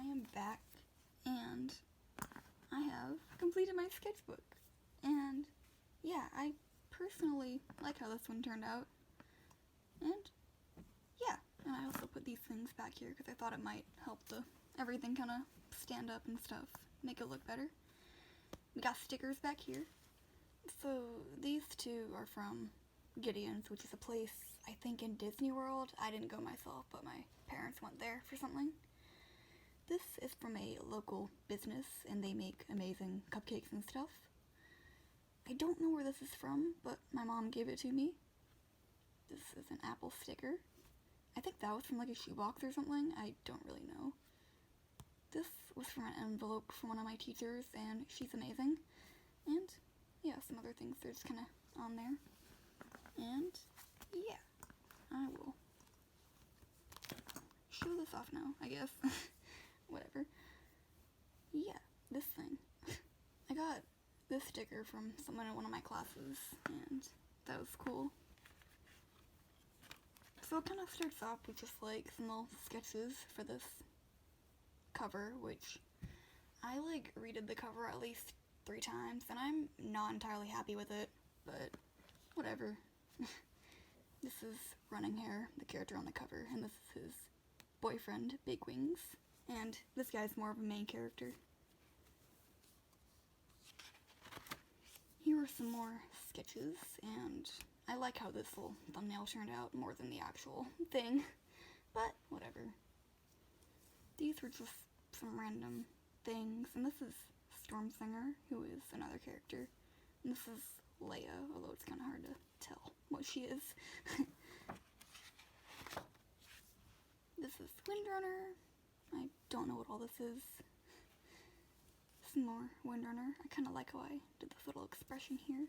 I am back, and I have completed my sketchbook. And yeah, I personally like how this one turned out. And yeah, and I also put these things back here because I thought it might help everything kind of stand up and stuff, make it look better. We got stickers back here. So these two are from Gideon's, which is a place I think in Disney World. I didn't go myself, but my parents went there for something. This is from a local business, and they make amazing cupcakes and stuff. I don't know where this is from, but my mom gave it to me. This is an apple sticker. I think that was from like a shoebox or something. I don't really know. This was from an envelope from one of my teachers, and she's amazing. And yeah, some other things are just kind of on there. And yeah, I will show this off now, I guess. Whatever. Yeah, this thing. I got this sticker from someone in one of my classes, and that was cool. So it kind of starts off with just like some little sketches for this cover, which I like redid the cover at least 3 times, and I'm not entirely happy with it, but whatever. This is Running Hair, the character on the cover, and this is his boyfriend, Big Wings, and this guy's more of a main character. Here are some more sketches, and I like how this little thumbnail turned out more than the actual thing, but whatever. These were just some random things, and this is Stormsinger, who is another character, and this is Leia, although it's kind of hard to tell what she is. This is Windrunner. I don't know what all this is. Some more Windrunner. I kind of like how I did this little expression here.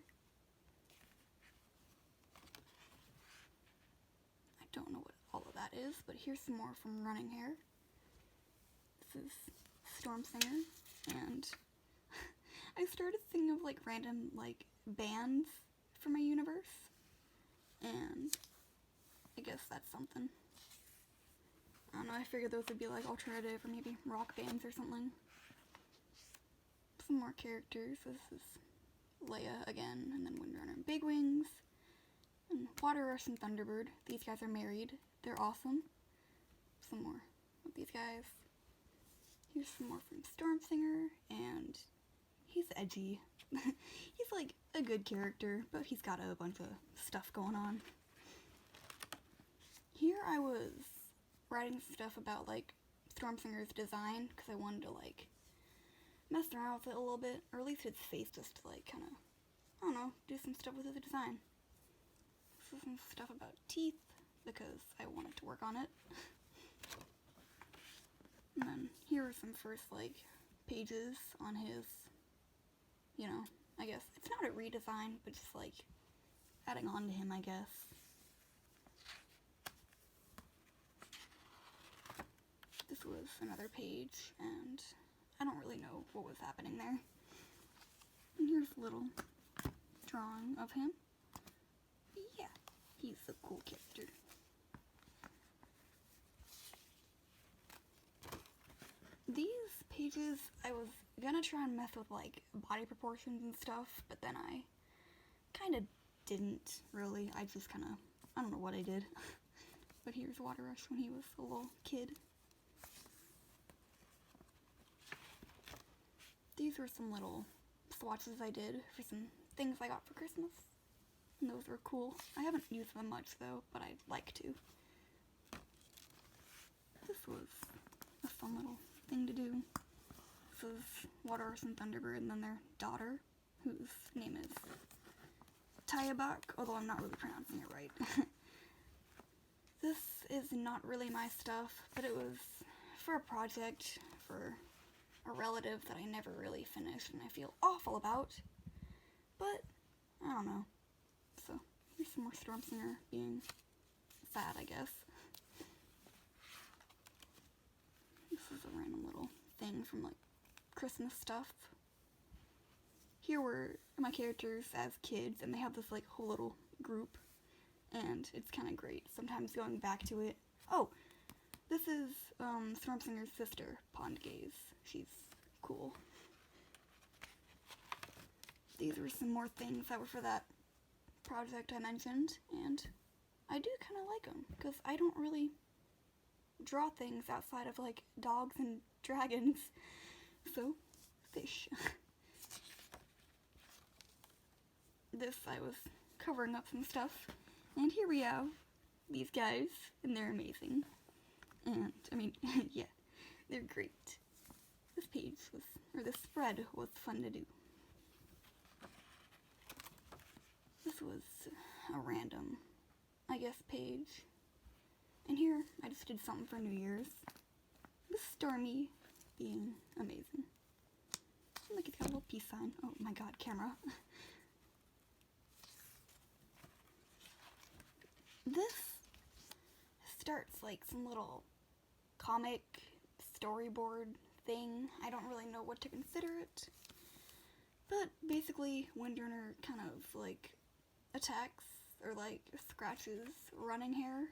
I don't know what all of that is, but here's some more from Running Hair. This is Stormsinger, and I started thinking of like random like bands for my universe, and I guess that's something. I don't know, I figured those would be like alternative or maybe rock bands or something. Some more characters. This is Leia again, and then Windrunner and Big Wings, and Water Rush and Thunderbird. These guys are married. They're awesome. Some more of these guys. Here's some more from Stormsinger, and he's edgy. He's like a good character, but he's got a bunch of stuff going on. Here I was writing stuff about like Stormsinger's design because I wanted to like mess around with it a little bit, or at least his face, just to like kind of, I don't know, do some stuff with his design. This is some stuff about teeth because I wanted to work on it. And then here are some first like pages on his, you know, I guess it's not a redesign, but just like adding on to him, I guess. This was another page, and I don't really know what was happening there. And here's a little drawing of him. Yeah, he's a cool character. These pages, I was gonna try and mess with like body proportions and stuff, but then I kind of didn't really. I just kind of, I don't know what I did. But here's Water Rush when he was a little kid. These were some little swatches I did for some things I got for Christmas, and those were cool. I haven't used them much though, but I'd like to. This was a fun little thing to do. This is Water Rush and Thunderbird, and then their daughter, whose name is Tayabak, although I'm not really pronouncing it right. This is not really my stuff, but it was for a project for a relative that I never really finished and I feel awful about, but I don't know. So here's some more Stormsinger being sad, I guess. This is a random little thing from like Christmas stuff. Here were my characters as kids, and they have this like whole little group, and it's kind of great sometimes going back to it. Oh, This is Stormsinger's sister, Pond Gaze. She's cool. These were some more things that were for that project I mentioned, and I do kind of like them, because I don't really draw things outside of, like, dogs and dragons. So, fish. This, I was covering up some stuff, and here we have these guys, and they're amazing. And, I mean, yeah, they're great. This page was, or this spread was fun to do. This was a random, I guess, page. And here, I just did something for New Year's. With Stormy being amazing. Look, it's got a little peace sign. Oh my god, camera. This starts like some little comic storyboard thing. I don't really know what to consider it. But basically, Windrunner kind of like attacks or like scratches Running Hair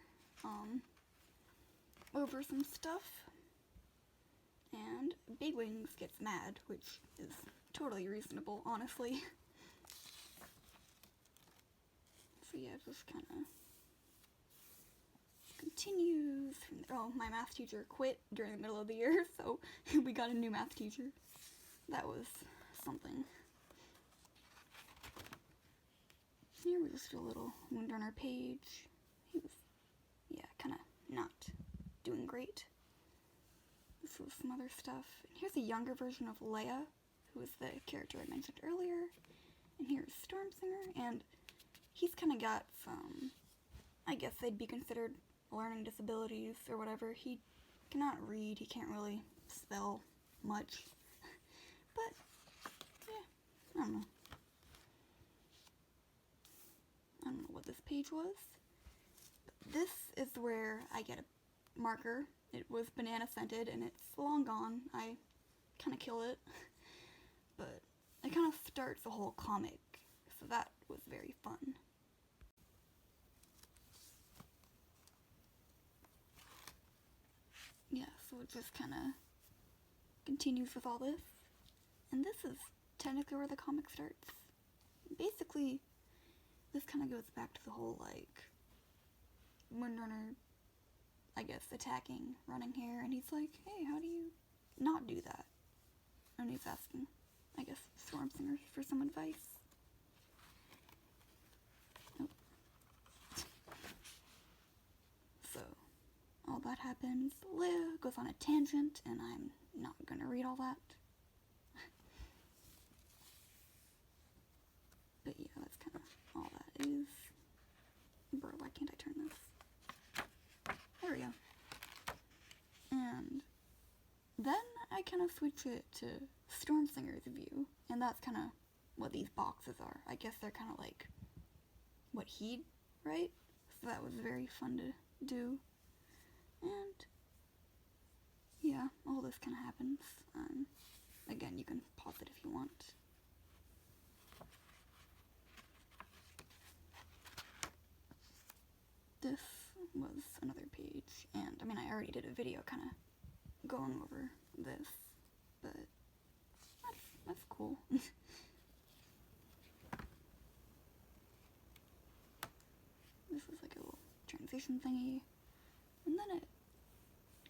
over some stuff. And Big Wings gets mad, which is totally reasonable, honestly. So yeah, just kind of continues from there. Oh, my math teacher quit during the middle of the year, so we got a new math teacher. That was something. Here was just a little Windrunner page. He was, yeah, kind of not doing great. This was some other stuff. And here's a younger version of Leia, who was the character I mentioned earlier. And here's Stormsinger, and he's kind of got some, I guess they'd be considered learning disabilities or whatever. He cannot read, he can't really spell much. But, yeah, I don't know. I don't know what this page was. But this is where I get a marker. It was banana scented and it's long gone. I kind of kill it. But it kind of starts the whole comic. So that was very fun. Yeah, so it just kind of continues with all this. And this is technically where the comic starts. Basically, this kind of goes back to the whole, like, Windrunner, I guess, attacking Running Hair, and he's like, hey, how do you not do that? And he's asking, I guess, Stormsinger for some advice. Nope. So, all that happens. Leia goes on a tangent, and I'm not gonna read all that. But yeah, that's kind of all that is. Bro, why can't I turn this? There we go. And then I kind of switch it to Stormsinger's view, and that's kind of what these boxes are. I guess they're kind of like what he'd write, so that was very fun to do. And yeah, all this kind of happens. Again, you can pause it if you want. This was another page, and I mean, I already did a video kind of going over this, but that's cool. This is like a little transition thingy, and then it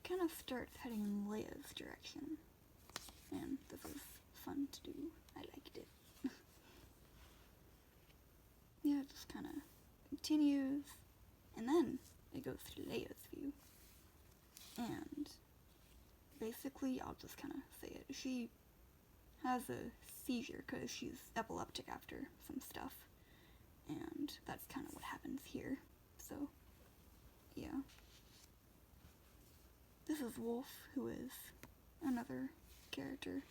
kind of starts heading in Leia's direction, and this was fun to do. I liked it. Yeah, it just kind of continues, and then it goes to Leia's view, and basically, I'll just kind of say it. She has a seizure because she's epileptic after some stuff, and that's kind of what happens here. So, yeah. This is Wolf, who is another character.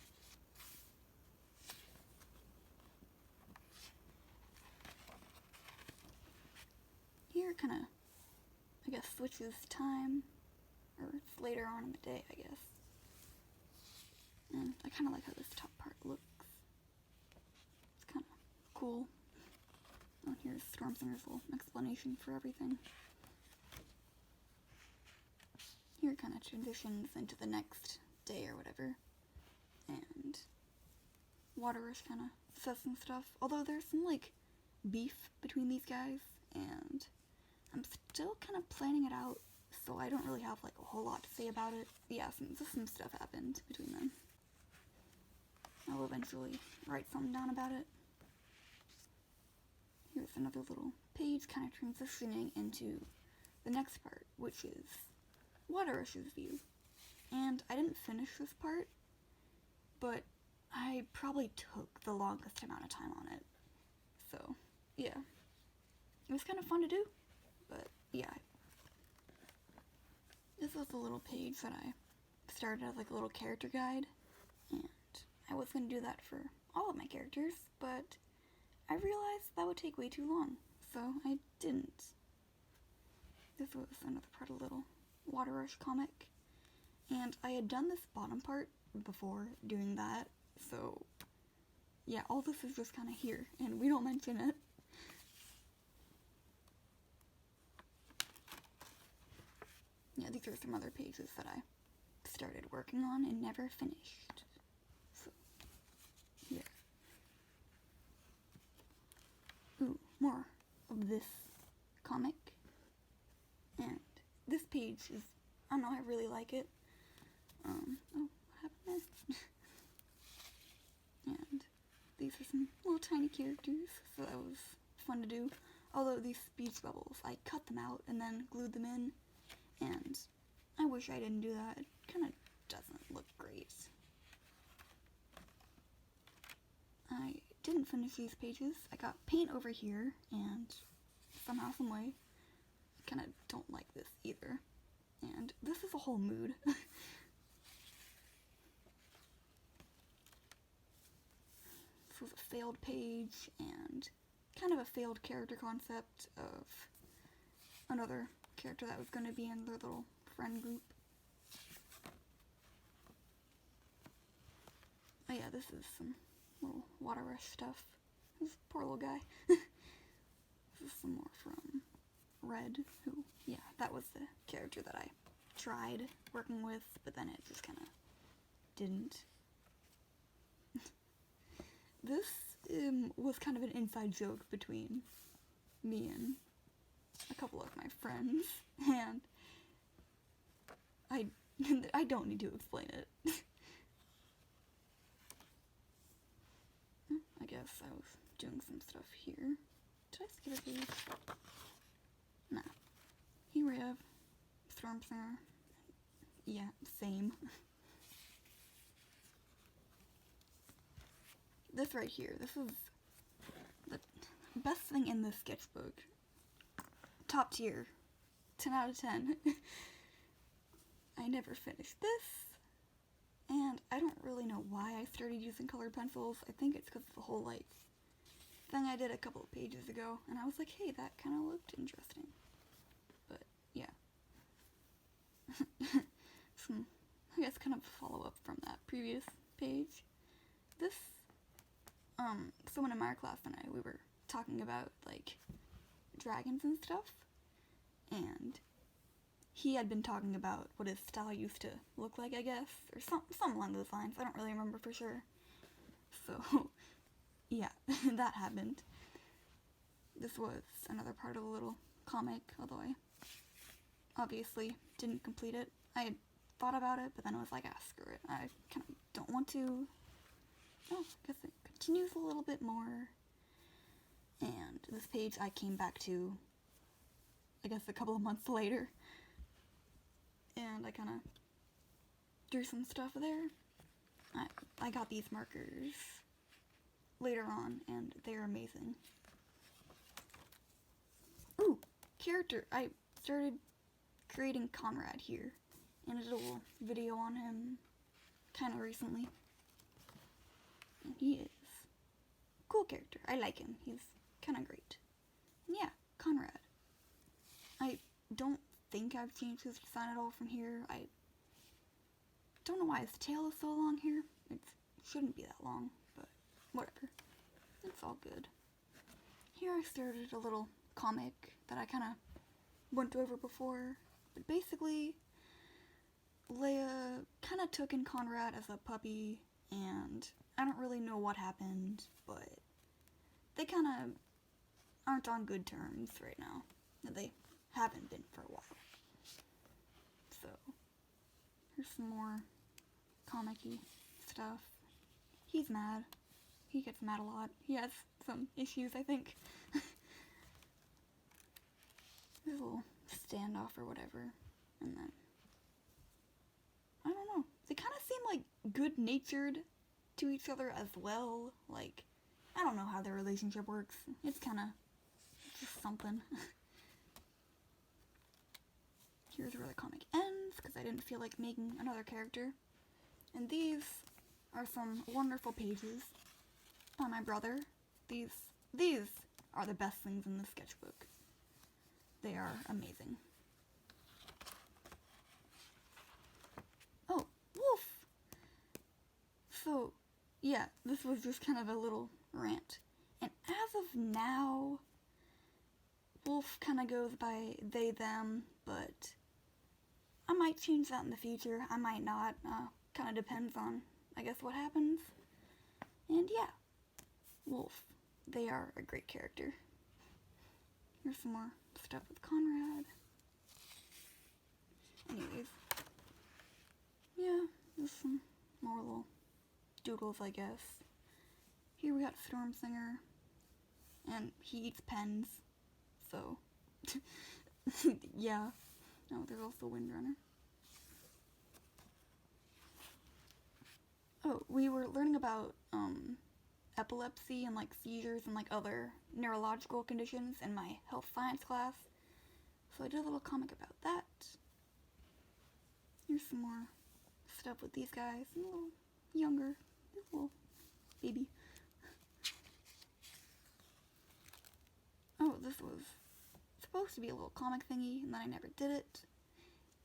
Here kind of, I guess, switches time, or it's later on in the day, I guess. And I kind of like how this top part looks. It's kind of cool. Oh, here's Stormsinger's little explanation for everything. here it kind of transitions into the next day or whatever, and Water Rush kind of says some stuff, although there's some, like, beef between these guys, and I'm still kind of planning it out, so I don't really have, like, a whole lot to say about it. Yeah, some stuff happened between them. I'll eventually write something down about it. Here's another little page kind of transitioning into the next part, which is Water Rush's view. And I didn't finish this part, but I probably took the longest amount of time on it. So, yeah. It was kind of fun to do, but yeah. This was a little page that I started as like a little character guide, and I was going to do that for all of my characters, but I realized that would take way too long, so I didn't. This was another part of a little Water Rush comic, and I had done this bottom part before doing that, so yeah, all this is just kind of here, and we don't mention it. Yeah, these are some other pages that I started working on and never finished. So, yeah. Ooh, more of this comic. And this page is, I don't know, I really like it. Oh, what happened there? And these are some little tiny characters, so that was fun to do. Although these speech bubbles, I cut them out and then glued them in, and I wish I didn't do that. It kind of doesn't look great. I didn't finish these pages. I got paint over here, and somehow, some way, I kind of don't like this either. And this is a whole mood. This was a failed page, and kind of a failed character concept of another character that was going to be in their little friend group. Oh yeah, this is some little Water Rush stuff. This poor little guy. This is some more from Red, who, yeah, that was the character that I tried working with, but then it just kind of didn't. This was kind of an inside joke between me and a couple of my friends, and I don't need to explain it. I guess I was doing some stuff here. Did I skip a page? Nah. Here we have Stormbringer. Yeah, same. This right here, this is the best thing in this sketchbook. Top tier. 10 out of 10. I never finished this, and I don't really know why I started using colored pencils. I think it's because of the whole, like, thing I did a couple of pages ago, and I was like, hey, that kind of looked interesting. But, yeah. Some, I guess, kind of follow-up from that previous page. This, someone in my class and I, we were talking about, like, dragons and stuff, and he had been talking about what his style used to look like, I guess, or something along those lines. I don't really remember for sure. So, yeah, that happened. This was another part of a little comic, although I obviously didn't complete it. I had thought about it, but then I was like, screw it. I kind of don't want to. Oh, I guess it continues a little bit more. And this page I came back to, I guess, a couple of months later. And I kind of drew some stuff there. I got these markers later on, and they're amazing. Ooh, character. I started creating Conrad here, and I did a little video on him kind of recently. And he is a cool character. I like him. He's kind of great. And yeah, Conrad. I don't think I've changed his design at all from here. I don't know why his tail is so long here. It shouldn't be that long, but whatever. It's all good. Here I started a little comic that I kind of went over before, but basically Leia kind of took in Conrad as a puppy, and I don't really know what happened, but they kind of aren't on good terms right now. They haven't been for a while. So, here's some more comic-y stuff. He's mad. He gets mad a lot. He has some issues, I think. There's a little standoff or whatever. And then, I don't know. They kind of seem like good-natured to each other as well. Like, I don't know how their relationship works. It's kind of just something. Here's where the comic ends, because I didn't feel like making another character. And these are some wonderful pages by my brother. These are the best things in the sketchbook. They are amazing. Oh, Wolf! So, yeah, this was just kind of a little rant. And as of now, Wolf kind of goes by they, them, but I might change that in the future. I might not. Kind of depends on, I guess, what happens. And yeah, Wolf. They are a great character. Here's some more stuff with Conrad. Anyways. Yeah, just some more little doodles, I guess. Here we got Stormsinger. And he eats pens. So, yeah. Oh, there's also Windrunner. Oh, we were learning about epilepsy and like seizures and like other neurological conditions in my health science class. So I did a little comic about that. Here's some more stuff with these guys. A little younger. A little baby. Oh, this was supposed to be a little comic thingy, and then I never did it.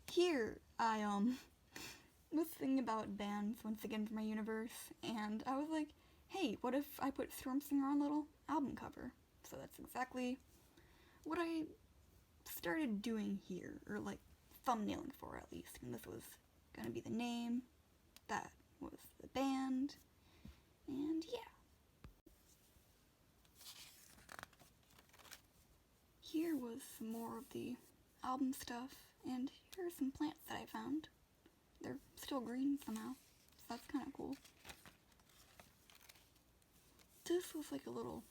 Here, I was thinking about bands once again for my universe, and I was like, hey, what if I put Stormsinger on a little album cover? So that's exactly what I started doing here, or like thumbnailing for at least, and this was gonna be the name, that was the band, and yeah. Here was some more of the album stuff, and here are some plants that I found. They're still green somehow, so that's kind of cool. This was like a little,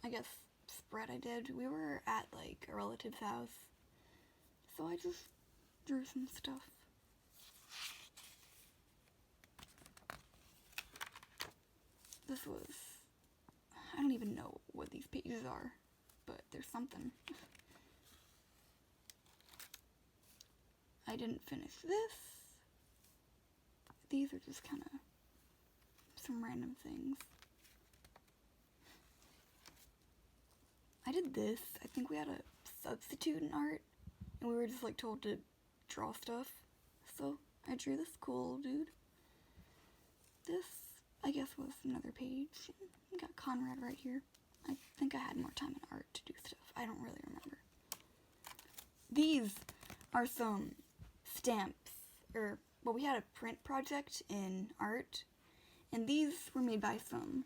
I guess, spread I did. We were at like a relative's house, so I just drew some stuff. This was, I don't even know what these pages are, but there's something. I didn't finish this. These are just kind of some random things. I did this. I think we had a substitute in art, and we were just like told to draw stuff. So I drew this cool dude. This, I guess, was another page. We got Conrad right here. I think I had more time in art to do stuff. I don't really remember. These are some stamps, or, well, we had a print project in art, and these were made by some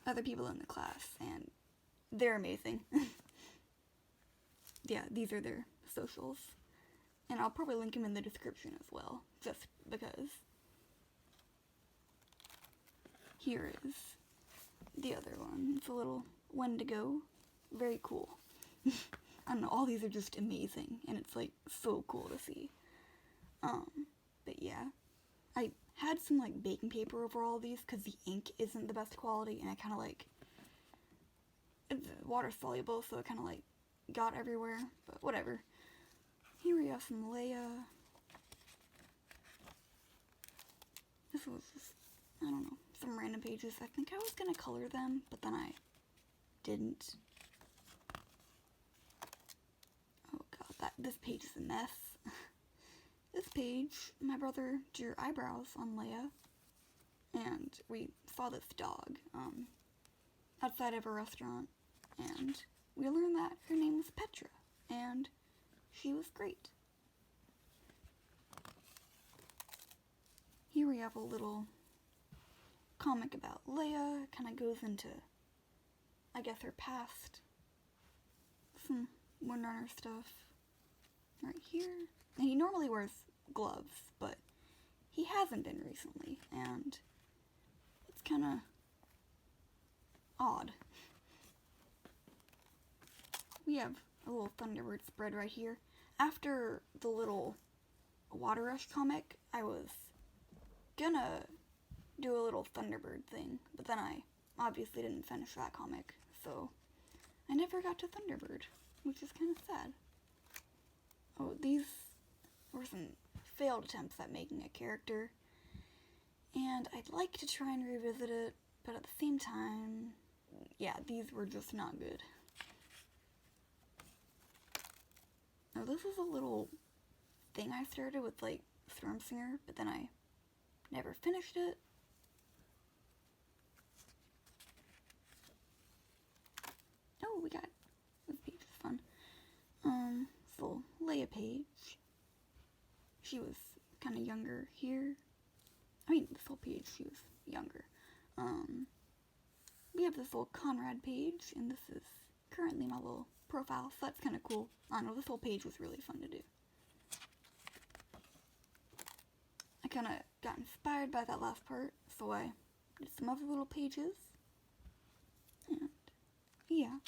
other people in the class, and they're amazing. Yeah, these are their socials, and I'll probably link them in the description as well, just because. Here is the other one. It's a little Wendigo. Very cool. I don't know, all these are just amazing, and it's like so cool to see. But yeah, I had some like baking paper over all these because the ink isn't the best quality, and I kind of like, it's water soluble, so it kind of like got everywhere, but whatever. Here we have some Leia. This was just, I don't know, some random pages. I think I was gonna color them, but then I didn't. Oh god, this page is a mess. This page, my brother drew eyebrows on Leia, and we saw this dog outside of a restaurant, and we learned that her name was Petra, and she was great. we have a little comic about Leia. It kind of goes into, I guess, her past. Some Windrunner stuff right here. And he normally wears gloves, but he hasn't been recently, and it's kind of odd. We have a little Thunderbird spread right here. After the little Water Rush comic, I was gonna do a little Thunderbird thing, but then I obviously didn't finish that comic, so I never got to Thunderbird, which is kind of sad. Oh, these were some failed attempts at making a character, and I'd like to try and revisit it, but at the same time, yeah, these were just not good. Now, this is a little thing I started with, like, Stormsinger, but then I never finished it. Oh, we got this page is fun. So Leia page. She was kind of younger here. I mean, this whole page she was younger. We have this little Conrad page, and this is currently my little profile, so that's kind of cool. I don't know, this whole page was really fun to do. I kind of got inspired by that last part, so I did some other little pages. And yeah.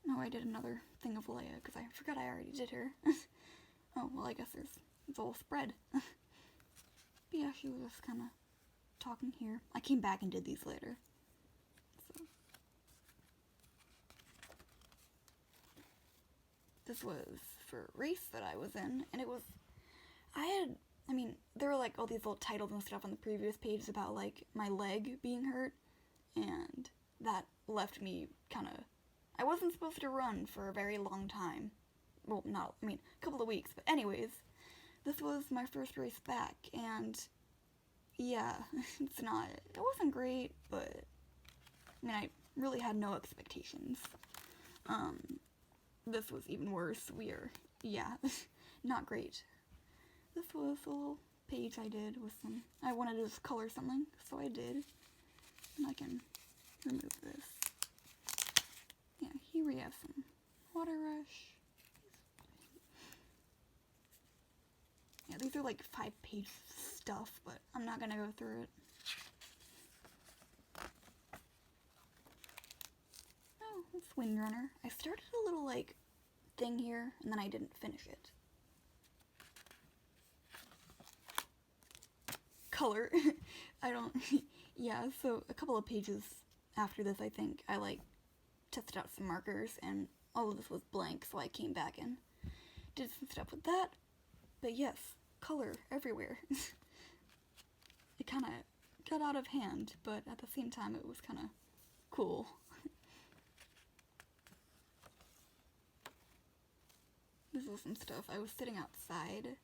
No, I did another thing of Leia, because I forgot I already did her. Oh, well, I guess there's a whole spread. But yeah, she was just kind of talking here. I came back and did these later. So. This was for a race that I was in, and it was, there were like all these little titles and stuff on the previous pages about like my leg being hurt, and that left me kind of, I wasn't supposed to run for a very long time. Well, a couple of weeks, but anyways, this was my first race back, and yeah, it wasn't great, but, I really had no expectations. This was even worse. Not great. This was a little page I did with I wanted to just color something, so I did. And I can remove this. Yeah, here we have some Water Rush. Yeah, these are like 5-page stuff, but I'm not gonna go through it. Oh, it's Windrunner. I started a little like thing here, and then I didn't finish it. Color. Yeah, so a couple of pages after this, I think, I like tested out some markers, and all of this was blank, so I came back and did some stuff with that. But yes, color everywhere. It kind of got out of hand, but at the same time, it was kind of cool. This is some stuff. I was sitting outside,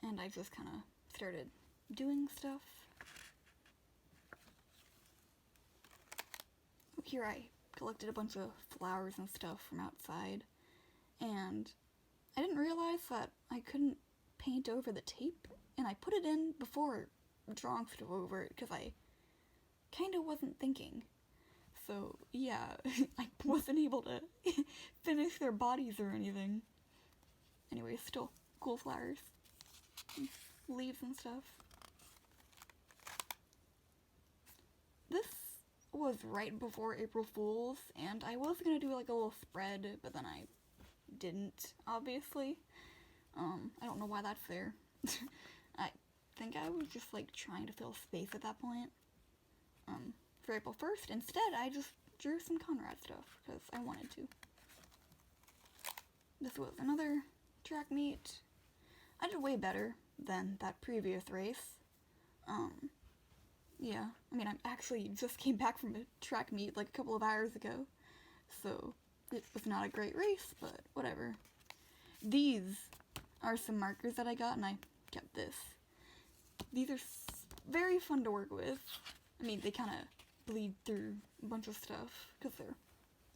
and I just kind of started doing stuff. Here I collected a bunch of flowers and stuff from outside, and I didn't realize that I couldn't paint over the tape, and I put it in before drawing stuff over it, because I kind of wasn't thinking. So, yeah, I wasn't able to finish their bodies or anything. Anyway, still cool flowers. And leaves and stuff. This was right before April Fool's, and I was gonna do like a little spread, but then I didn't, obviously. I don't know why that's there. I think I was just like trying to fill space at that point. For April 1st, instead I just drew some Conrad stuff, because I wanted to. This was another track meet. I did way better than that previous race. Yeah, I actually just came back from a track meet like a couple of hours ago, so it was not a great race, but whatever. These are some markers that I got, and I kept this. These are very fun to work with. They kind of bleed through a bunch of stuff, because they're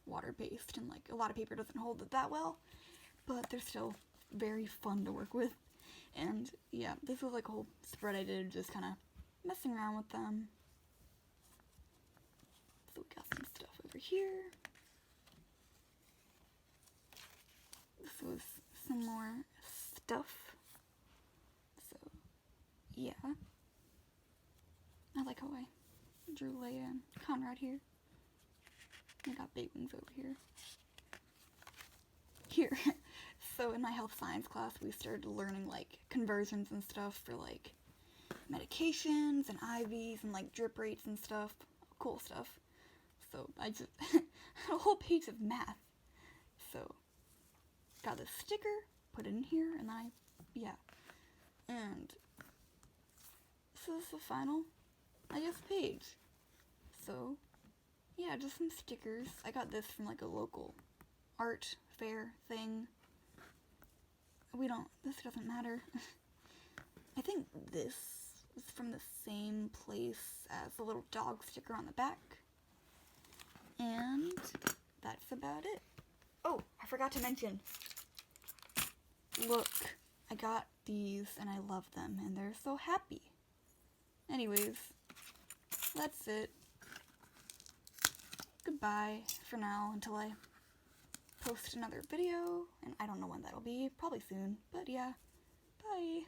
water-based, and like a lot of paper doesn't hold it that well, but they're still very fun to work with. And yeah, this was like a whole spread I did, just kind of messing around with them. So we got some stuff over here. This was some more stuff. So yeah, I like how I drew Leia and Conrad here. I got big wings over here. So in my health science class, we started learning like conversions and stuff for like medications and IVs and like drip rates and stuff. Cool stuff. So I just had a whole page of math. So got this sticker, put it in here, and and this is the final, I guess, page. So yeah, just some stickers. I got this from like a local art fair thing. This doesn't matter. I think this is from the same place as the little dog sticker on the back. And that's about it. Oh, I forgot to mention. Look, I got these and I love them and they're so happy. Anyways, that's it. Goodbye for now until I post another video, and I don't know when that'll be, probably soon, but yeah, bye.